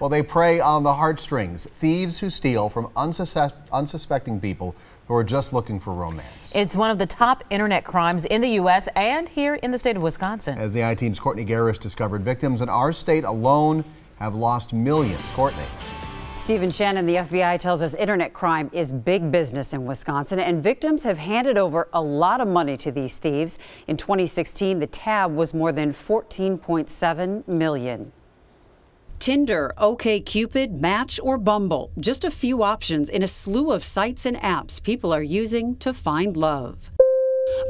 Well, they prey on the heartstrings, thieves who steal from unsuspecting people who are just looking for romance. It's one of the top internet crimes in the U.S. and here in the state of Wisconsin. As the I-Team's Courtney Garris discovered, victims in our state alone have lost millions. Courtney. Stephen Shannon, the FBI, tells us internet crime is big business in Wisconsin, and victims have handed over a lot of money to these thieves. In 2016, the tab was more than $14.7 million. Tinder, OkCupid, Match, or Bumble. Just a few options in a slew of sites and apps people are using to find love.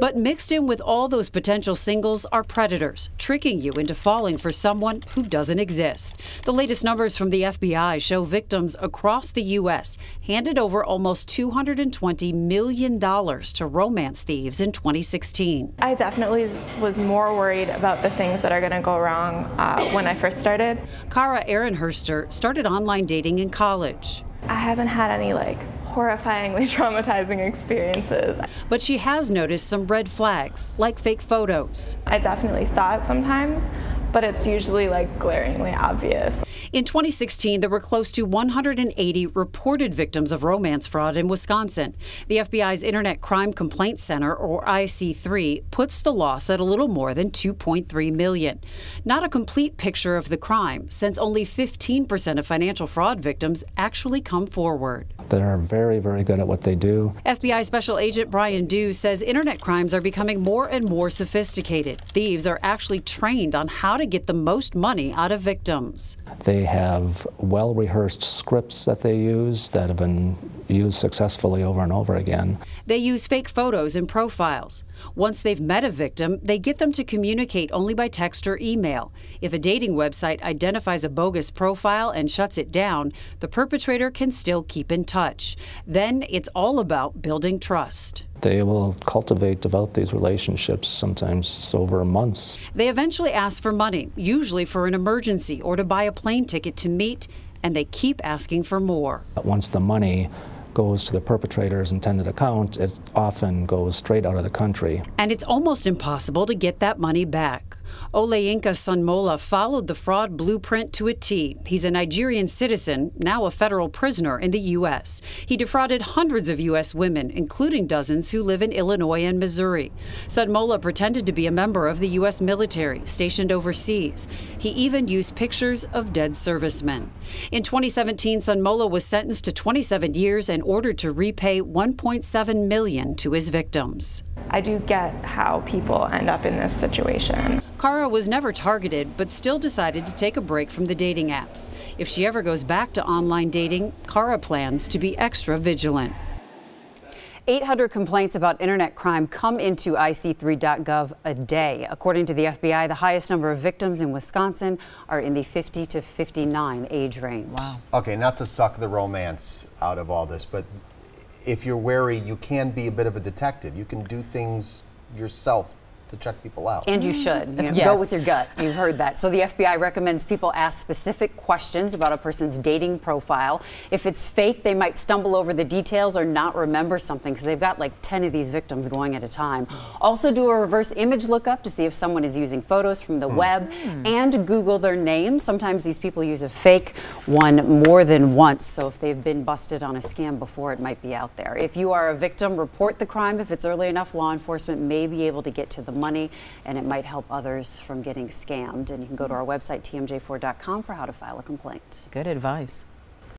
But mixed in with all those potential singles are predators, tricking you into falling for someone who doesn't exist. The latest numbers from the FBI show victims across the U.S. handed over almost $220 million to romance thieves in 2016. I definitely was more worried about the things that are going to go wrong when I first started. Kara Ehrenherster started online dating in college. I haven't had any horrifyingly traumatizing experiences. But she has noticed some red flags, like fake photos. I definitely saw it sometimes, but it's usually glaringly obvious. In 2016, there were close to 180 reported victims of romance fraud in Wisconsin. The FBI's Internet Crime Complaint Center, or IC3, puts the loss at a little more than $2.3 million. Not a complete picture of the crime, since only 15% of financial fraud victims actually come forward. They're very, very good at what they do. FBI Special Agent Brian Dew says internet crimes are becoming more and more sophisticated. Thieves are actually trained on how to get the most money out of victims. They have well-rehearsed scripts that they use that have been used successfully over and over again. They use fake photos and profiles. Once they've met a victim, they get them to communicate only by text or email. If a dating website identifies a bogus profile and shuts it down, the perpetrator can still keep in touch. Then it's all about building trust. They will develop these relationships, sometimes over months. They eventually ask for money, usually for an emergency or to buy a plane ticket to meet, and they keep asking for more. Once the money goes to the perpetrator's intended account, it often goes straight out of the country. And it's almost impossible to get that money back. Oleyinka Sonmola followed the fraud blueprint to a T. He's a Nigerian citizen, now a federal prisoner in the U.S. He defrauded hundreds of U.S. women, including dozens who live in Illinois and Missouri. Sonmola pretended to be a member of the U.S. military stationed overseas. He even used pictures of dead servicemen. In 2017, Sonmola was sentenced to 27 years and ordered to repay $1.7 million to his victims. I do get how people end up in this situation. Kara was never targeted, but still decided to take a break from the dating apps. If she ever goes back to online dating, Kara plans to be extra vigilant. 800 complaints about internet crime come into ic3.gov a day. According to the FBI, the highest number of victims in Wisconsin are in the 50 to 59 age range. Wow. Okay, not to suck the romance out of all this, but if you're wary, you can be a bit of a detective. You can do things yourself to check people out. And you should. Yes. Go with your gut. You've heard that. So the FBI recommends people ask specific questions about a person's dating profile. If it's fake, they might stumble over the details or not remember something because they've got 10 of these victims going at a time. Also do a reverse image lookup to see if someone is using photos from the web and Google their name. Sometimes these people use a fake one more than once. So if they've been busted on a scam before, it might be out there. If you are a victim, report the crime. If it's early enough, law enforcement may be able to get to the money, and it might help others from getting scammed. And you can go to our website, tmj4.com, for how to file a complaint. Good advice.